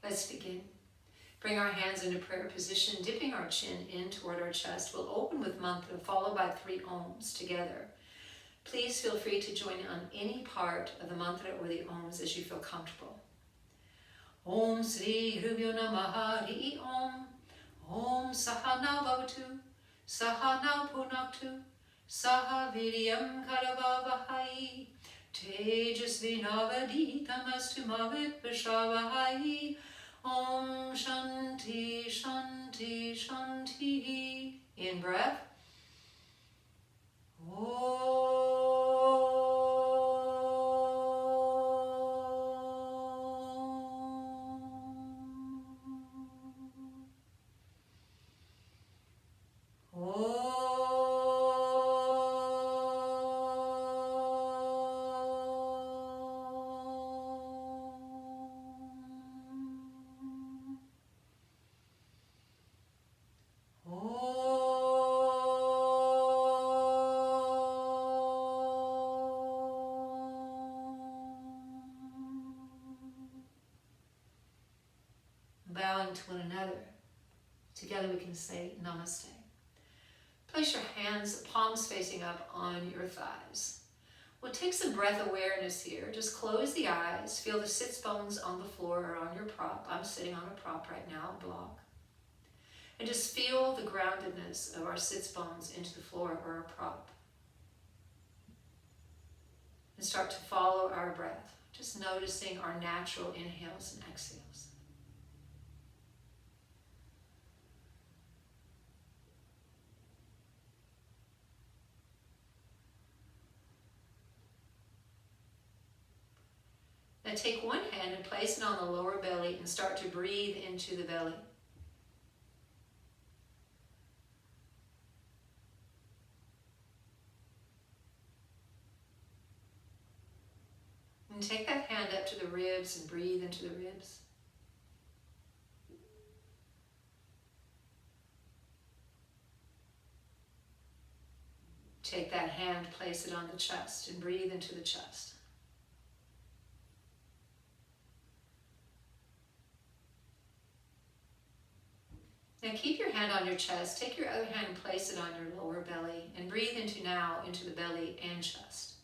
Let's begin. Bring our hands into prayer position, dipping our chin in toward our chest. We'll open with mantra followed by 3 Oms together. Please feel free to join on any part of the mantra or the Oms as you feel comfortable. Om Sri Gurubhyo Namaha Hari Om. Om Sahana Bhavatu. Sahana Punaktu. Saha Viryam Karavavahai. Tejasvinavaditamastu Mavit Vishavahai. Om Shanti Shanti Shanti. In breath. Bowing to one another. Together we can say Namaste. Place your hands, palms facing up on your thighs. We'll take some breath awareness here. Just close the eyes. Feel the sits bones on the floor or on your prop. I'm sitting on a prop right now, a block. And just feel the groundedness of our sits bones into the floor or our prop. And start to follow our breath. Just noticing our natural inhales and exhales. Now take one hand and place it on the lower belly and start to breathe into the belly. And take that hand up to the ribs and breathe into the ribs. Take that hand, place it on the chest and breathe into the chest. Now keep your hand on your chest, take your other hand and place it on your lower belly and breathe into the belly and chest.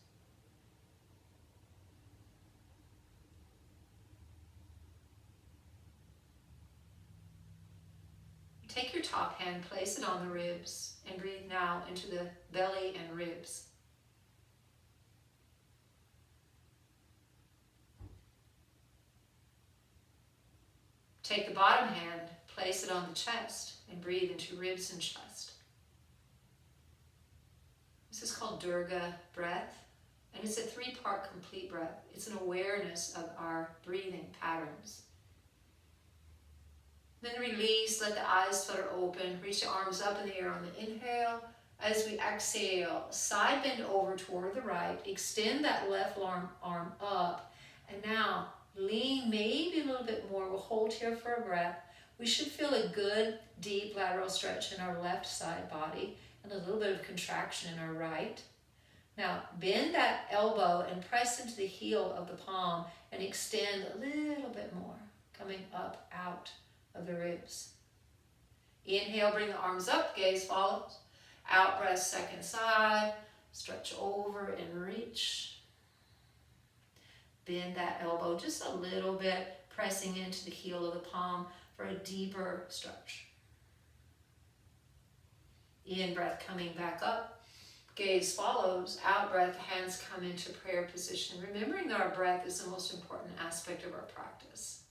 Take your top hand, place it on the ribs and breathe now into the belly and ribs. Take the bottom hand, place it on the chest and breathe into ribs and chest. This is called Durga breath, and it's a 3-part complete breath. It's an awareness of our breathing patterns. Then release, let the eyes flutter open, reach the arms up in the air on the inhale. As we exhale, side bend over toward the right, extend that left arm up, and now lean maybe a little bit more. We'll hold here for a breath. We should feel a good, deep lateral stretch in our left side body and a little bit of contraction in our right. Now, bend that elbow and press into the heel of the palm and extend a little bit more, coming up out of the ribs. Inhale, bring the arms up, gaze follows. Out breath, second side, stretch over and reach. Bend that elbow just a little bit, pressing into the heel of the palm for a deeper stretch. In breath, coming back up. Gaze follows. Out breath, hands come into prayer position. Remembering that our breath is the most important aspect of our practice.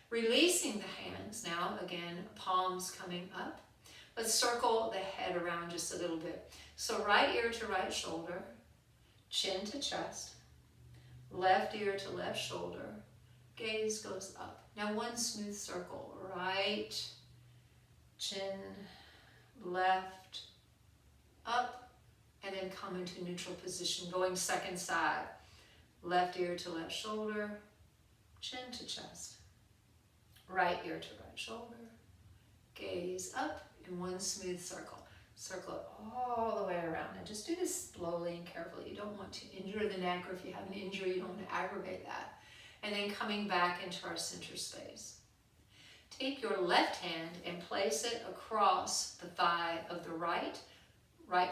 Releasing the hands now, again, palms coming up. Let's circle the head around just a little bit. So right ear to right shoulder, chin to chest, left ear to left shoulder, gaze goes up. Now one smooth circle, right, chin, left, up, and then come into neutral position, going second side. Left ear to left shoulder, chin to chest. Right ear to right shoulder, gaze up in one smooth circle. Circle it all the way around. And just do this slowly and carefully. You don't want to injure the neck, or if you have an injury, you don't want to aggravate that. And then coming back into our center space. Take your left hand and place it across the thigh of the right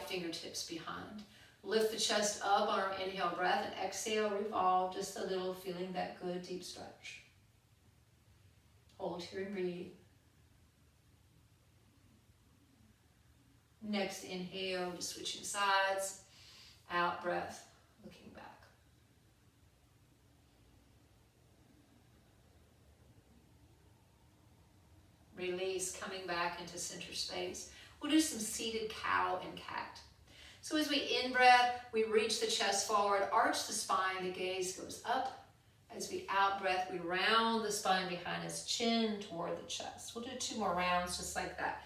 fingertips behind. Lift the chest up on our inhale breath, and exhale, revolve just a little, feeling that good deep stretch. Hold here and breathe. Next inhale, just switching sides. Out breath, looking back. Release, coming back into center space. We'll do some seated cow and cat. So as we in-breath, we reach the chest forward, arch the spine, the gaze goes up. As we out-breath, we round the spine behind us, chin toward the chest. We'll do 2 more rounds just like that.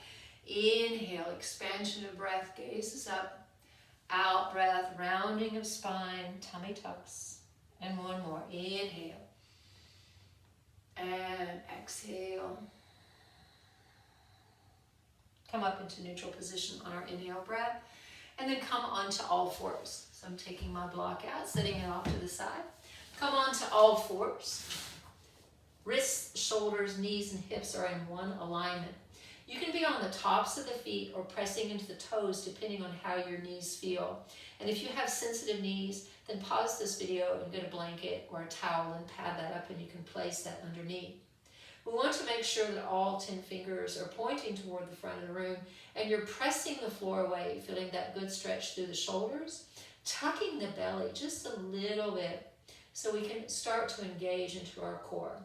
Inhale, expansion of breath, gaze is up. Out-breath, rounding of spine, tummy tucks. And 1 more. Inhale. And exhale. Come up into neutral position on our inhale breath. And then come onto all fours. So I'm taking my block out, setting it off to the side. Come on to all fours. Wrists, shoulders, knees, and hips are in one alignment. You can be on the tops of the feet or pressing into the toes depending on how your knees feel. And if you have sensitive knees, then pause this video and get a blanket or a towel and pad that up, and you can place that underneath. We want to make sure that all 10 fingers are pointing toward the front of the room, and you're pressing the floor away, feeling that good stretch through the shoulders, tucking the belly just a little bit so we can start to engage into our core.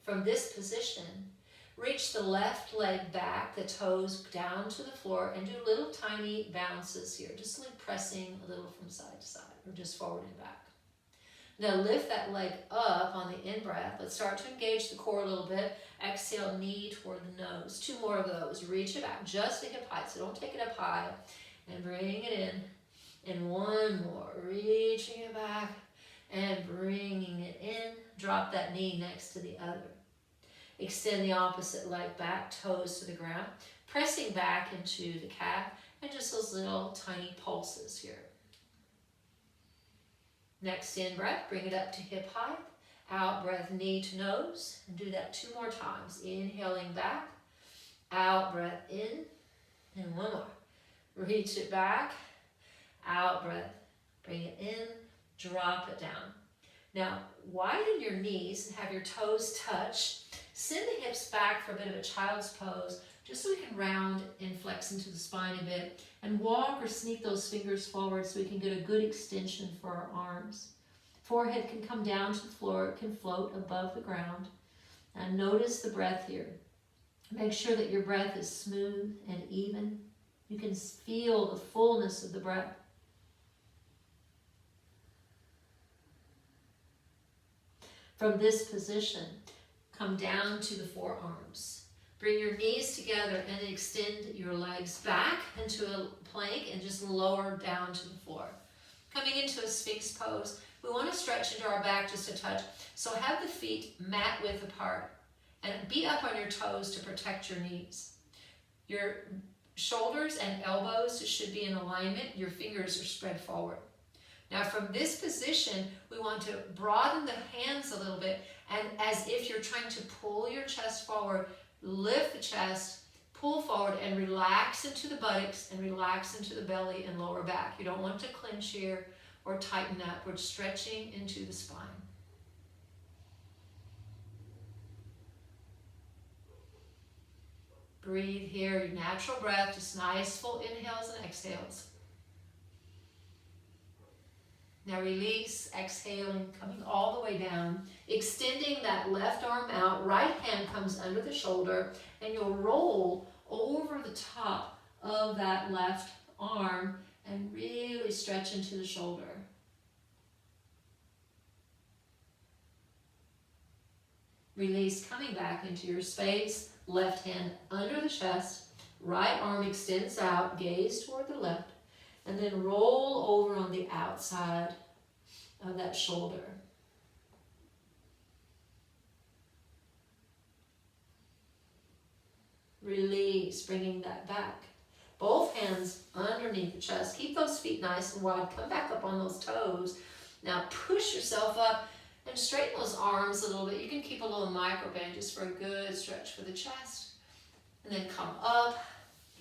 From this position, reach the left leg back, the toes down to the floor, and do little tiny bounces here, just like pressing a little from side to side, or just forward and back. Now lift that leg up on the in-breath. Let's start to engage the core a little bit. Exhale, knee toward the nose. 2 more of those. Reach it back just to hip height, so don't take it up high. And bring it in. And 1 more. Reaching it back and bringing it in. Drop that knee next to the other. Extend the opposite leg back, toes to the ground. Pressing back into the calf, and just those little tiny pulses here. Next in breath, bring it up to hip height. Out breath, knee to nose. And do that 2 more times. Inhaling back. Out breath in. And 1 more. Reach it back. Out breath. Bring it in. Drop it down. Now, widen your knees and have your toes touch. Send the hips back for a bit of a child's pose, just so we can round and flex into the spine a bit, and walk or sneak those fingers forward so we can get a good extension for our arms. Forehead can come down to the floor, it can float above the ground. And notice the breath here. Make sure that your breath is smooth and even. You can feel the fullness of the breath. From this position, come down to the forearms. Bring your knees together and extend your legs back into a plank and just lower down to the floor. Coming into a Sphinx pose, we want to stretch into our back just a touch. So have the feet mat width apart and be up on your toes to protect your knees. Your shoulders and elbows should be in alignment. Your fingers are spread forward. Now from this position, we want to broaden the hands a little bit, and as if you're trying to pull your chest forward, lift the chest, pull forward, and relax into the buttocks and relax into the belly and lower back. You don't want to clench here or tighten up. We're stretching into the spine. Breathe here, your natural breath, just nice full inhales and exhales. Now release, exhaling, coming all the way down, extending that left arm out, right hand comes under the shoulder, and you'll roll over the top of that left arm and really stretch into the shoulder. Release, coming back into your space, left hand under the chest, right arm extends out, gaze toward the left, and then roll over on the outside of that shoulder. Release, bringing that back. Both hands underneath the chest. Keep those feet nice and wide. Come back up on those toes. Now push yourself up. And straighten those arms a little bit. You can keep a little micro band just for a good stretch for the chest. And then come up,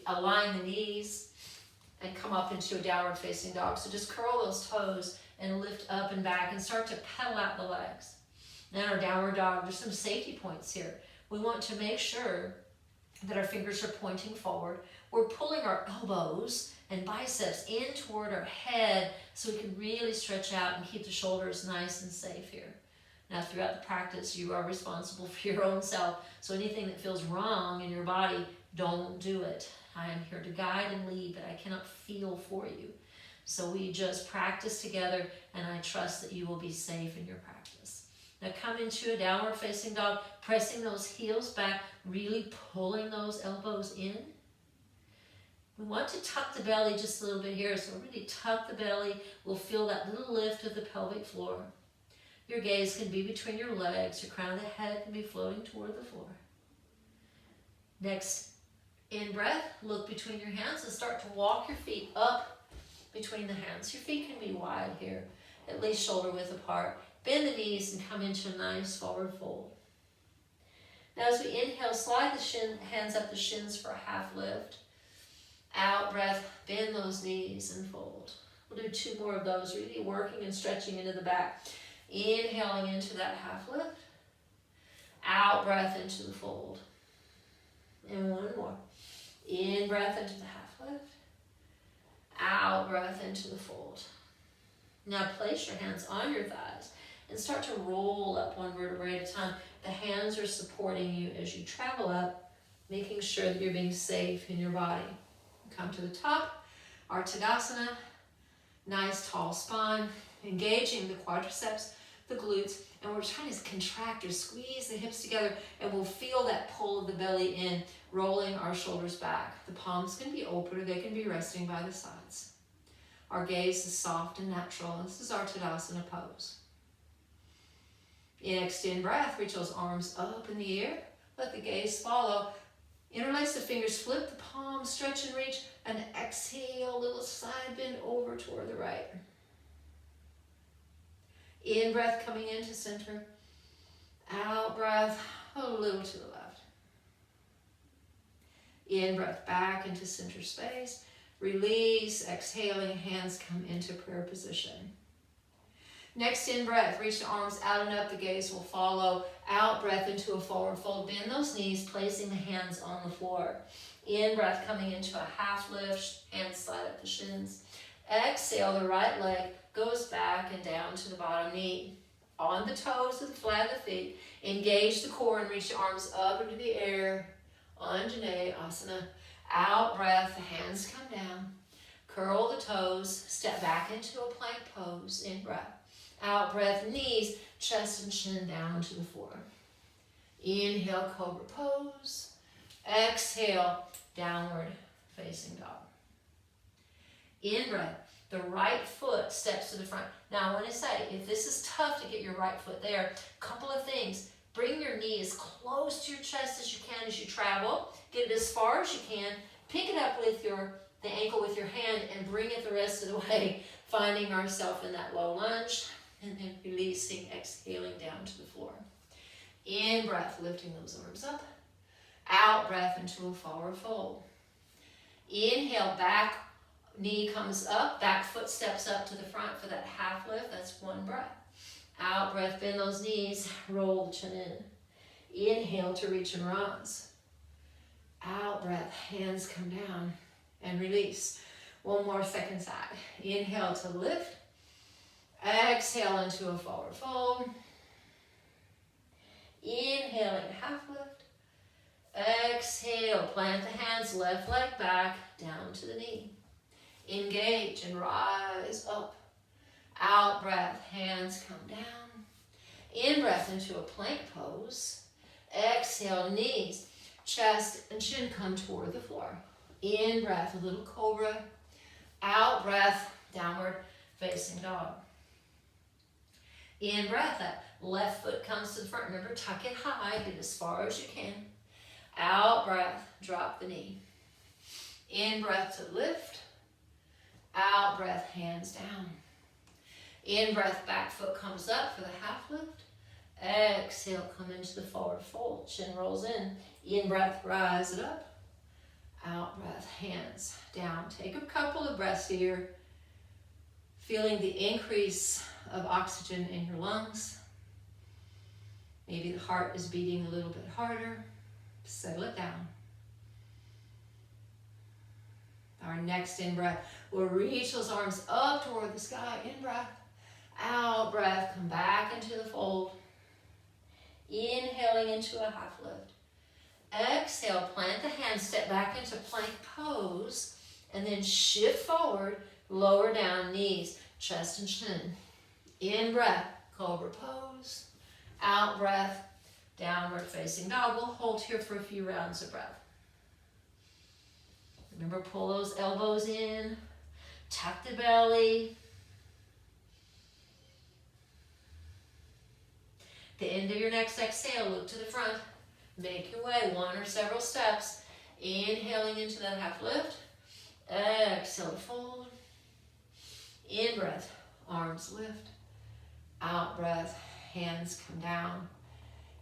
align the knees, and come up into a downward facing dog. So just curl those toes and lift up and back and start to pedal out the legs. Now in our downward dog, there's some safety points here. We want to make sure that our fingers are pointing forward. We're pulling our elbows and biceps in toward our head so we can really stretch out and keep the shoulders nice and safe here. Now throughout the practice, you are responsible for your own self. So anything that feels wrong in your body, don't do it. I am here to guide and lead, but I cannot feel for you. So we just practice together, and I trust that you will be safe in your practice. Now come into a downward facing dog, pressing those heels back, really pulling those elbows in. We want to tuck the belly just a little bit here, so really tuck the belly. We'll feel that little lift of the pelvic floor. Your gaze can be between your legs. Your crown of the head can be floating toward the floor. Next, in breath, look between your hands and start to walk your feet up between the hands. Your feet can be wide here, at least shoulder width apart. Bend the knees and come into a nice forward fold. Now as we inhale, slide the hands up the shins for a half lift. Out breath, bend those knees and fold. We'll do 2 more of those, really working and stretching into the back. Inhaling into that half lift. Out breath into the fold. And 1 more. In breath into the half lift. Out breath into the fold. Now place your hands on your thighs and start to roll up 1 vertebrae at a time. The hands are supporting you as you travel up, making sure that you're being safe in your body. Come to the top, our Tadasana, nice tall spine, engaging the quadriceps, the glutes, and we're trying to contract or squeeze the hips together, and we'll feel that pull of the belly in, rolling our shoulders back. The palms can be open or they can be resting by the sides. Our gaze is soft and natural. This is our Tadasana pose. In extend breath, reach those arms up in the air. Let the gaze follow. Interlace the fingers, flip the palms, stretch and reach, and exhale, little side bend over toward the right. In breath, coming into center. Out breath, a little to the left. In breath, back into center space. Release, exhaling, hands come into prayer position. Next, in breath, reach the arms out and up, the gaze will follow. Out breath into a forward fold. Bend those knees, placing the hands on the floor. In breath, coming into a half lift, hands slide up the shins. Exhale, the right leg goes back and down to the bottom knee. On the toes with the flat of the feet, engage the core and reach the arms up into the air. Anjane Asana. Out breath, the hands come down. Curl the toes, step back into a plank pose. In breath. Out breath, knees, chest and chin down to the floor. Inhale, cobra pose. Exhale, downward facing dog. In breath, the right foot steps to the front. Now I want to say, if this is tough to get your right foot there, a couple of things. Bring your knee as close to your chest as you can as you travel. Get it as far as you can. Pick it up with the ankle with your hand and bring it the rest of the way, finding ourselves in that low lunge. And then releasing, exhaling down to the floor. In breath, lifting those arms up. Out breath into a forward fold. Inhale, back knee comes up, back foot steps up to the front for that half lift. That's 1 breath. Out breath, bend those knees, roll the chin in. Inhale to reach and rise. Out breath, hands come down and release. 1 more second side. Inhale to lift. Exhale into a forward fold. Inhaling, half lift. Exhale, plant the hands, left leg back, down to the knee. Engage and rise up. Out breath, hands come down. In breath into a plank pose. Exhale, knees, chest and chin come toward the floor. In breath, a little cobra. Out breath, downward facing dog. In breath, that left foot comes to the front. Remember, tuck it high, get as far as you can. Out breath, drop the knee. In breath to lift. Out breath, hands down. In breath, back foot comes up for the half lift. Exhale, come into the forward fold. Chin rolls in breath, rise it up. Out breath, hands down. Take a couple of breaths here. Feeling the increase of oxygen in your lungs. Maybe the heart is beating a little bit harder. Settle it down. Our next in-breath, we'll reach those arms up toward the sky. In-breath, out-breath, come back into the fold. Inhaling into a half lift. Exhale, plant the hands, step back into plank pose, and then shift forward, lower down, knees, chest and chin. In-breath, cobra pose. Out-breath, downward facing dog. We'll hold here for a few rounds of breath. Remember, pull those elbows in, tuck the belly. The end of your next exhale, look to the front. Make your way, one or several steps. Inhaling into that half lift. Exhale to fold. In breath, arms lift. Out breath, hands come down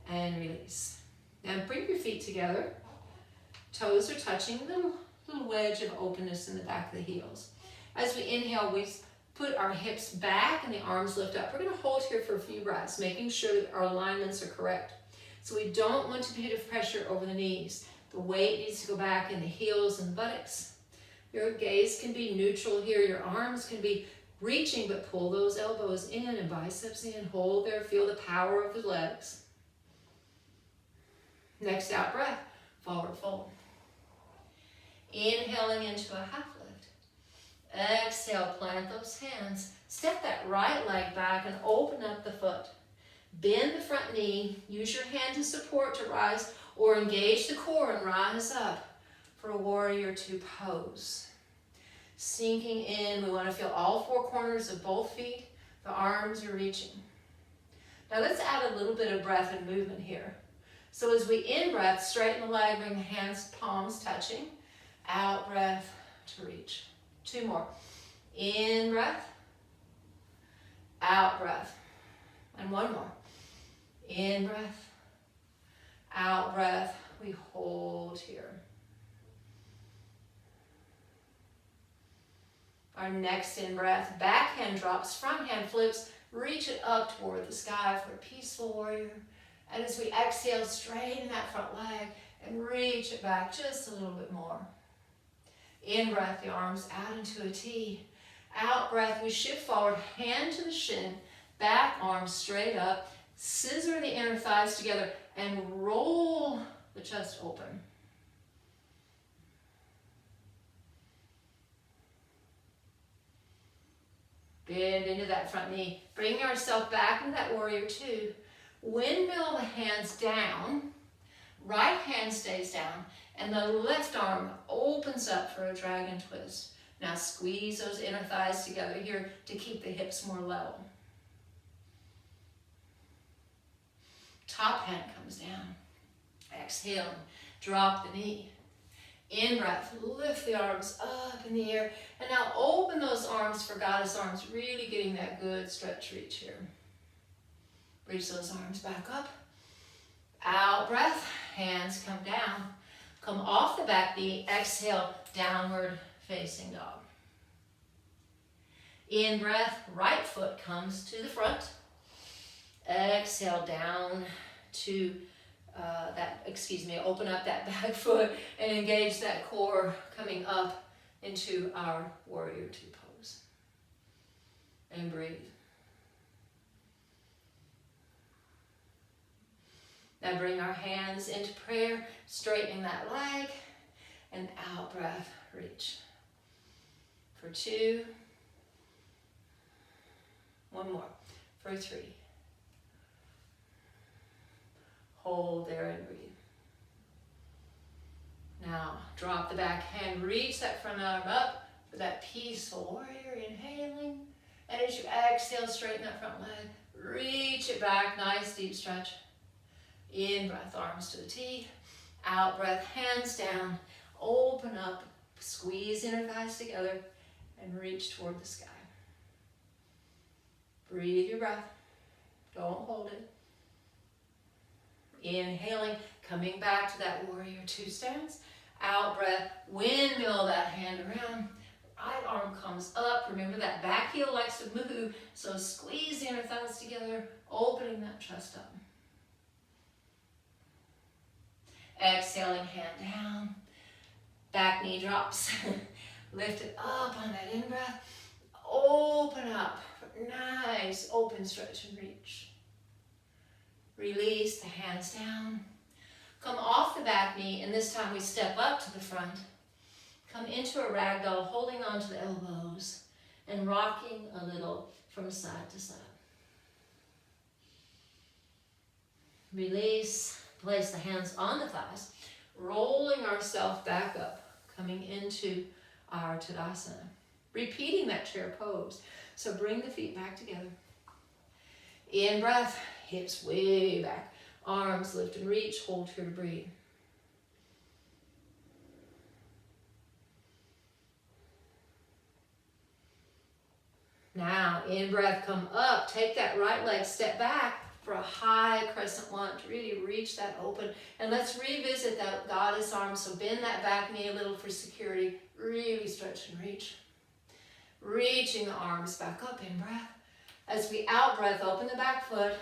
and release. Now bring your feet together. Toes are touching, little wedge of openness in the back of the heels. As we inhale, we put our hips back and the arms lift up. We're going to hold here for a few breaths, making sure that our alignments are correct. So we don't want to put pressure over the knees. The weight needs to go back in the heels and buttocks. Your gaze can be neutral here. Your arms can be reaching, but pull those elbows in and biceps in. Hold there. Feel the power of the legs. Next out breath, forward fold. Inhaling into a half lift. Exhale, plant those hands. Step that right leg back and open up the foot. Bend the front knee. Use your hand to support to rise, or engage the core and rise up for a warrior two pose. Sinking in, we want to feel all four corners of both feet. The arms are reaching. Now let's add a little bit of breath and movement here. So as we in-breath, straighten the leg, bring the hands, palms touching. Out breath to reach. Two more. In breath. Out breath. And one more. In breath. Out breath. We hold here. Our next in breath, back hand drops, front hand flips, reach it up toward the sky for a peaceful warrior. And as we exhale, straighten that front leg and reach it back just a little bit more. In breath, the arms out into a T. Out breath, we shift forward, hand to the shin, back arm straight up, scissor the inner thighs together, and roll the chest open. Bend into that front knee. Bring yourself back into that warrior two. Windmill the hands down. Right hand stays down. And the left arm opens up for a dragon twist. Now squeeze those inner thighs together here to keep the hips more level. Top hand comes down. Exhale, drop the knee. In breath, lift the arms up in the air. And now open those arms for goddess arms, really getting that good stretch reach here. Reach those arms back up. Out breath, hands come down. Come off the back knee, exhale, downward facing dog. In breath, right foot comes to the front. Exhale, down to open up that back foot and engage that core coming up into our warrior two pose. And breathe. Now bring our hands into prayer, straightening that leg, and out breath, reach. For two. One more. For three. Hold there and breathe. Now drop the back hand, reach that front arm up for that peaceful warrior, inhaling. And as you exhale, straighten that front leg, reach it back, nice deep stretch. In breath, arms to the T. Out breath, hands down. Open up, squeeze inner thighs together, and reach toward the sky. Breathe your breath. Don't hold it. Inhaling, coming back to that warrior two stance. Out breath, windmill that hand around. Right arm comes up. Remember that back heel likes to move, so squeeze the inner thighs together, opening that chest up. Exhaling, hand down. Back knee drops. Lift it up on that in-breath. Open up. Nice open stretch and reach. Release the hands down. Come off the back knee, and this time we step up to the front. Come into a ragdoll, holding on to the elbows and rocking a little from side to side. Release, place the hands on the thighs, rolling ourselves back up, coming into our Tadasana. Repeating that chair pose. So bring the feet back together. In breath, hips way back. Arms lift and reach, hold here to breathe. Now, in breath, come up. Take that right leg, step back for a high crescent lunge. Really reach that open. And let's revisit that goddess arm. So bend that back knee a little for security. Really stretch and reach. Reaching the arms back up in breath. As we out breath, open the back foot.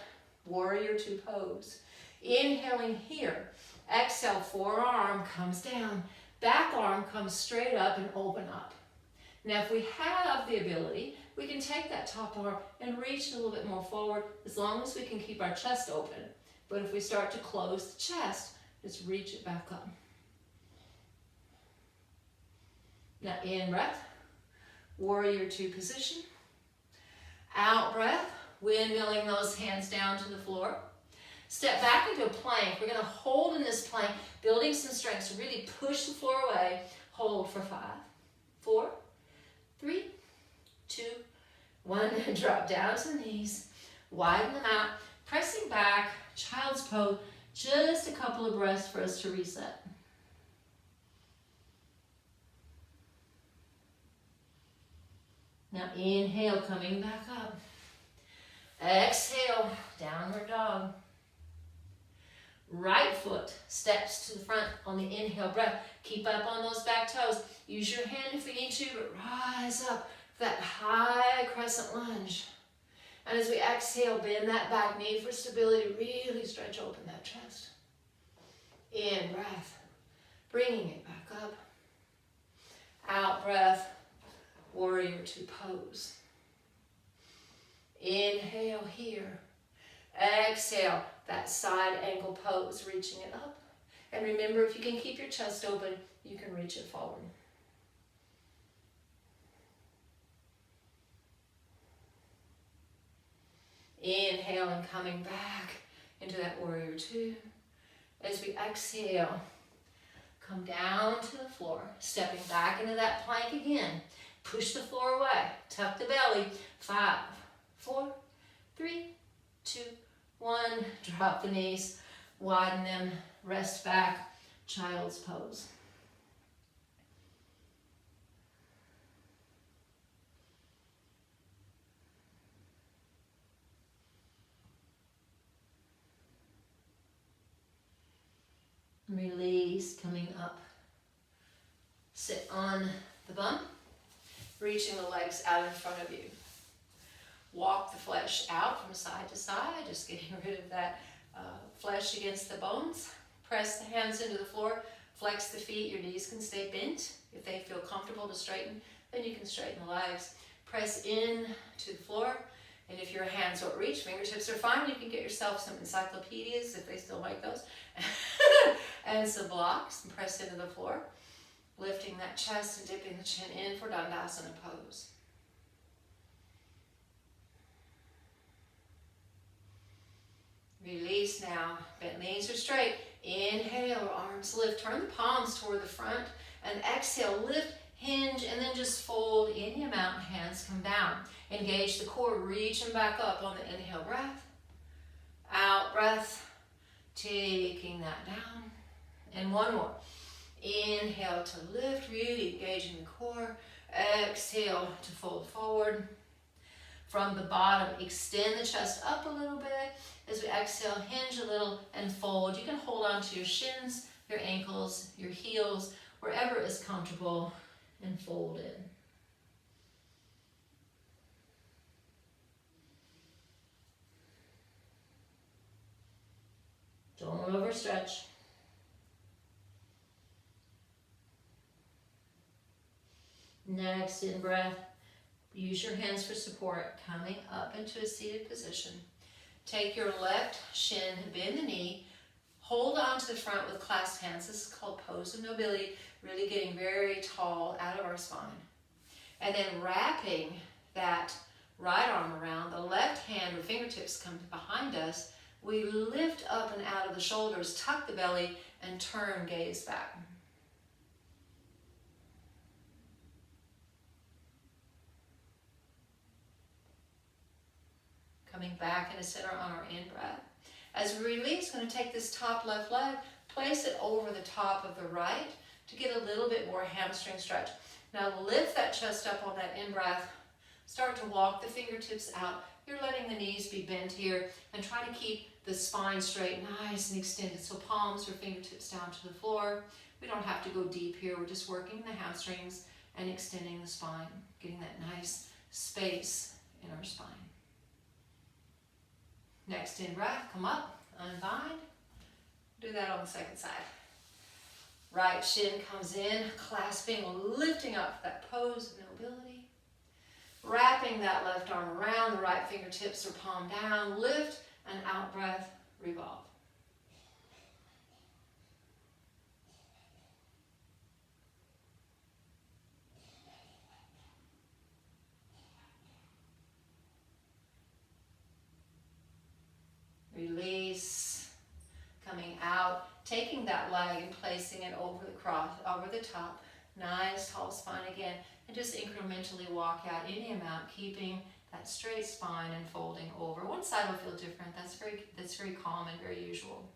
Warrior two pose. Inhaling here. Exhale, forearm comes down. Back arm comes straight up and open up. Now if we have the ability, we can take that top arm and reach a little bit more forward as long as we can keep our chest open. But if we start to close the chest, just reach it back up. Now in breath, warrior two position. Out breath, windmilling those hands down to the floor. Step back into a plank. We're going to hold in this plank, building some strength. So really push the floor away. Hold for 5, 4, 3, 2, 1. Drop down to the knees. Widen them out. Pressing back, child's pose. Just a couple of breaths for us to reset. Now inhale, coming back up. Exhale, downward dog. Right foot steps to the front on the inhale breath. Keep up on those back toes. Use your hand if you need to, but rise up for that high crescent lunge. And as we exhale, bend that back knee for stability. Really stretch open that chest. In breath, bringing it back up. Out breath, warrior two pose. Inhale here. Exhale, that side ankle pose, reaching it up. And remember, if you can keep your chest open, you can reach it forward. Inhale and coming back into that warrior two. As we exhale, come down to the floor, stepping back into that plank again. Push the floor away, tuck the belly. 5, 4, 3, 2, 1. Drop the knees, widen them, rest back, child's pose. Release, coming up. Sit on the bum, reaching the legs out in front of you. Walk the flesh out from side to side, just getting rid of that flesh against the bones. Press the hands into the floor, flex the feet, your knees can stay bent. If they feel comfortable to straighten, then you can straighten the legs. Press in to the floor, and if your hands don't reach, fingertips are fine. You can get yourself some encyclopedias, if they still like those, and some blocks, and press into the floor, lifting that chest and dipping the chin in for Dandasana pose. Release now, bent knees are straight. Inhale, arms lift, turn the palms toward the front, and exhale, lift, hinge, and then just fold in your mountain, hands come down. Engage the core, reaching back up on the inhale breath. Out breath, taking that down. And one more. Inhale to lift, really engaging the core. Exhale to fold forward. From the bottom, extend the chest up a little bit. As we exhale, hinge a little and fold. You can hold on to your shins, your ankles, your heels, wherever is comfortable, and fold in. Don't overstretch. Next, in breath, use your hands for support, coming up into a seated position. Take your left shin, bend the knee, hold on to the front with clasped hands. This is called pose of nobility, really getting very tall out of our spine. And then wrapping that right arm around, the left hand or fingertips come behind us. We lift up and out of the shoulders, tuck the belly, and turn, gaze back. Coming back into center on our in-breath. As we release, we're going to take this top left leg, place it over the top of the right to get a little bit more hamstring stretch. Now lift that chest up on that in-breath. Start to walk the fingertips out. You're letting the knees be bent here and try to keep the spine straight, nice and extended. So palms or fingertips down to the floor. We don't have to go deep here. We're just working the hamstrings and extending the spine, getting that nice space in our spine. Next in breath, come up, unbind. Do that on the second side. Right shin comes in, clasping, lifting up that pose of nobility. Wrapping that left arm around, the right fingertips are palm down, lift and out breath, revolve. Release, coming out, taking that leg and placing it over the top. Nice tall spine again, and just incrementally walk out any amount, keeping that straight spine and folding over. One side will feel different. That's very common, very usual.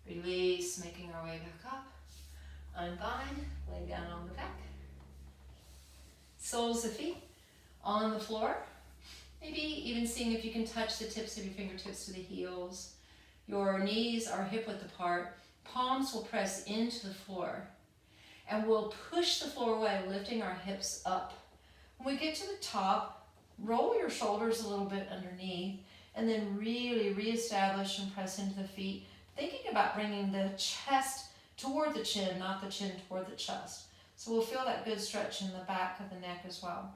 Release, making our way back up. Unbind, lay down on the back. Soles of feet on the floor. Maybe even seeing if you can touch the tips of your fingertips to the heels. Your knees are hip-width apart. Palms will press into the floor. And we'll push the floor away, lifting our hips up. When we get to the top, roll your shoulders a little bit underneath, and then really reestablish and press into the feet. Thinking about bringing the chest toward the chin, not the chin toward the chest. So we'll feel that good stretch in the back of the neck as well.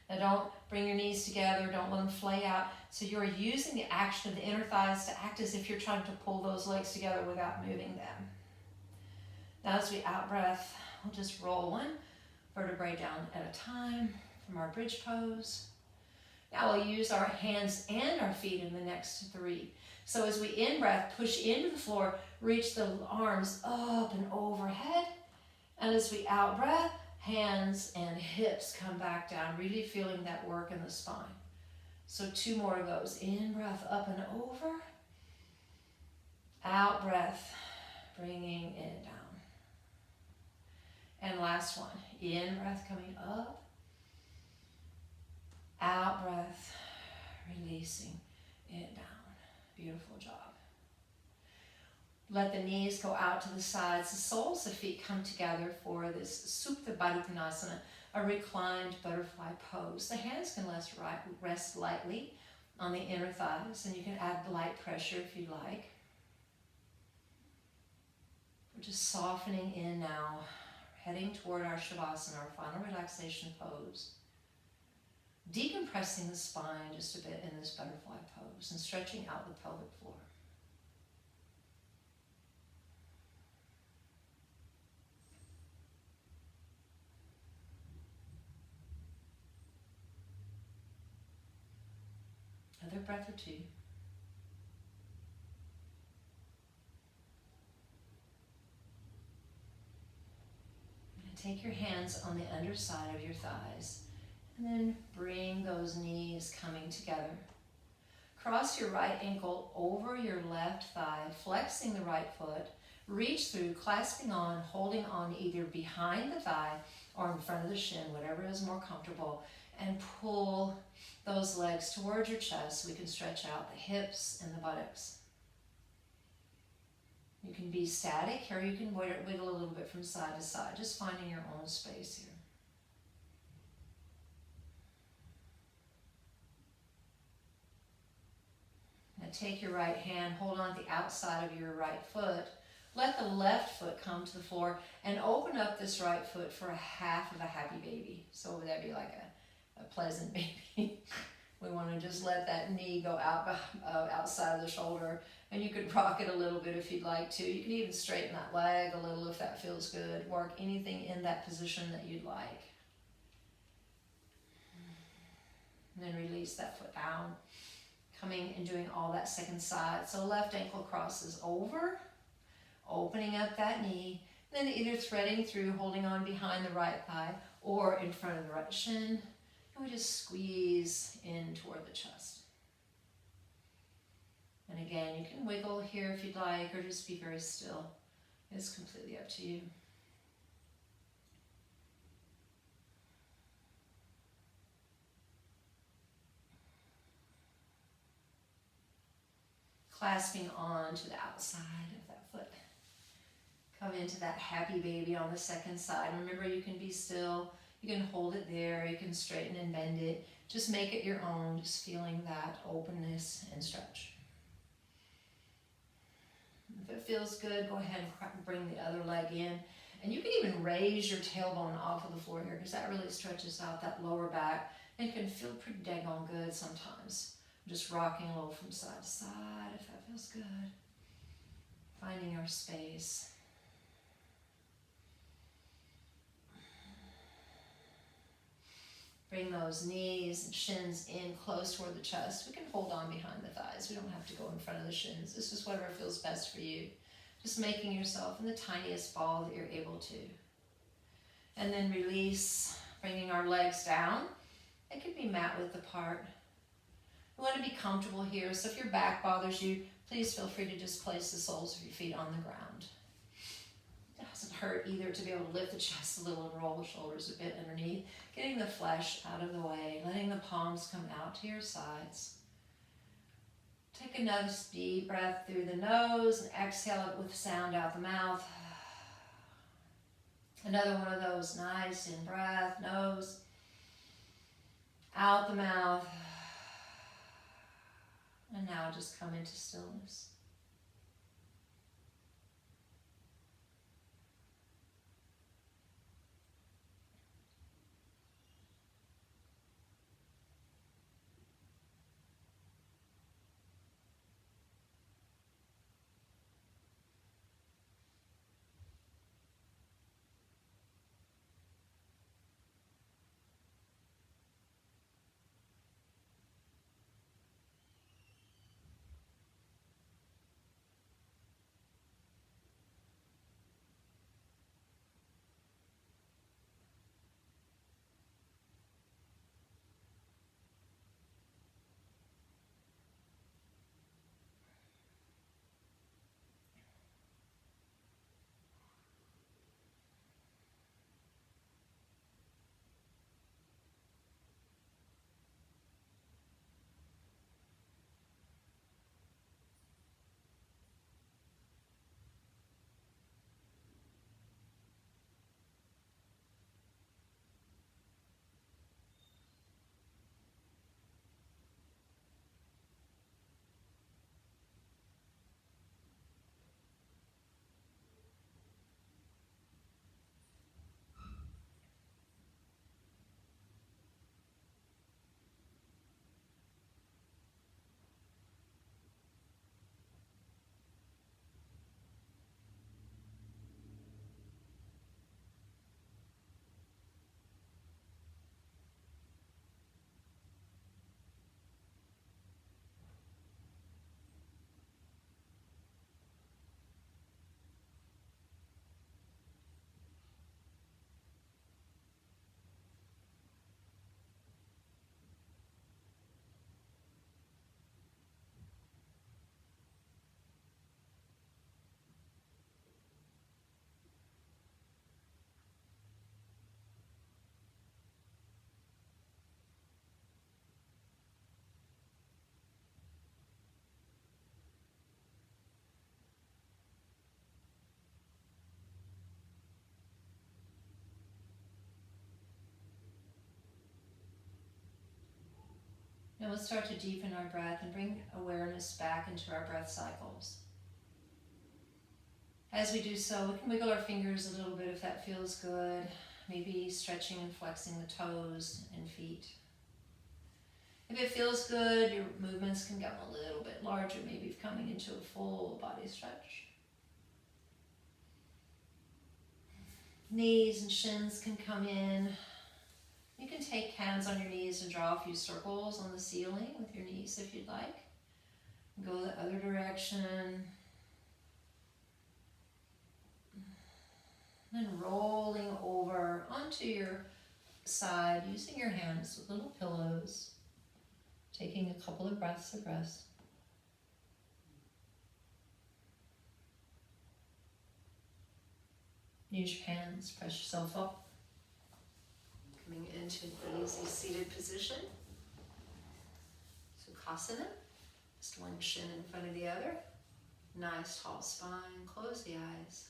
Now don't bring your knees together, don't let them flay out. So you're using the action of the inner thighs to act as if you're trying to pull those legs together without moving them. Now as we out breath, we'll just roll one vertebrae down at a time from our bridge pose. Now we'll use our hands and our feet in the next three. So as we in breath, push into the floor, reach the arms up and overhead. And as we out breath, hands and hips come back down, really feeling that work in the spine. So two more of those. In breath, up and over. Out breath, bringing it down. And last one. In breath, coming up. Out breath, releasing it down. Beautiful job. Let the knees go out to the sides. The soles of feet come together for this Supta Baddha Konasana, a reclined butterfly pose. The hands can rest lightly on the inner thighs, and you can add light pressure if you like. We're just softening in now, heading toward our Shavasana, our final relaxation pose. Decompressing the spine just a bit in this butterfly pose and stretching out the pelvic floor. Another breath or two. And take your hands on the underside of your thighs. And then bring those knees coming together. Cross your right ankle over your left thigh, flexing the right foot. Reach through, clasping on, holding on either behind the thigh or in front of the shin, whatever is more comfortable, and pull those legs towards your chest so we can stretch out the hips and the buttocks. You can be static or you can wiggle a little bit from side to side, just finding your own space here. Now take your right hand, hold on to the outside of your right foot. Let the left foot come to the floor and open up this right foot for a half of a happy baby. So would that be like a pleasant baby? We want to just let that knee go out outside of the shoulder, and you could rock it a little bit if you'd like to. You can even straighten that leg a little if that feels good. Work anything in that position that you'd like. And then release that foot down. Coming and doing all that second side. So left ankle crosses over, opening up that knee, then either threading through, holding on behind the right thigh, or in front of the right shin. And we just squeeze in toward the chest. And again, you can wiggle here if you'd like, or just be very still. It's completely up to you. Clasping on to the outside of that foot. Come into that happy baby on the second side. Remember, you can be still. You can hold it there. You can straighten and bend it. Just make it your own. Just feeling that openness and stretch. If it feels good, go ahead and bring the other leg in. And you can even raise your tailbone off of the floor here because that really stretches out that lower back and can feel pretty daggone good sometimes. Just rocking a little from side to side if that feels good. Finding our space. Bring those knees and shins in close toward the chest. We can hold on behind the thighs. We don't have to go in front of the shins. This is whatever feels best for you. Just making yourself in the tiniest ball that you're able to. And then release, bringing our legs down. It could be mat width apart. We want to be comfortable here, so if your back bothers you, please feel free to just place the soles of your feet on the ground. It doesn't hurt either to be able to lift the chest a little and roll the shoulders a bit underneath, getting the flesh out of the way, letting the palms come out to your sides. Take another deep breath through the nose and exhale it with sound out the mouth. Another one of those nice in breath, nose, out the mouth. And now just come into stillness. we'll start to deepen our breath and bring awareness back into our breath cycles. As we do so, we can wiggle our fingers a little bit if that feels good. Maybe stretching and flexing the toes and feet. If it feels good, your movements can get a little bit larger, maybe coming into a full body stretch. Knees and shins can come in. You can take hands on your knees and draw a few circles on the ceiling with your knees if you'd like. Go the other direction. And rolling over onto your side, using your hands with little pillows. Taking a couple of breaths of rest. Use your hands, press yourself up. Coming into an easy seated position. Sukhasana. Just one shin in front of the other. Nice tall spine. Close the eyes.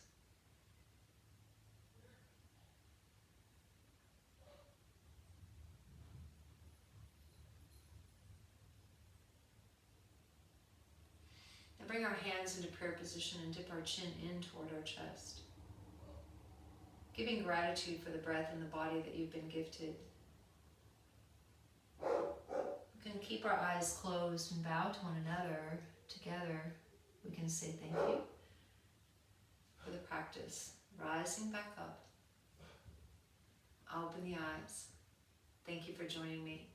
Now bring our hands into prayer position and dip our chin in toward our chest. Giving gratitude for the breath in the body that you've been gifted. We can keep our eyes closed and bow to one another. Together, we can say thank you for the practice. Rising back up. Open the eyes. Thank you for joining me.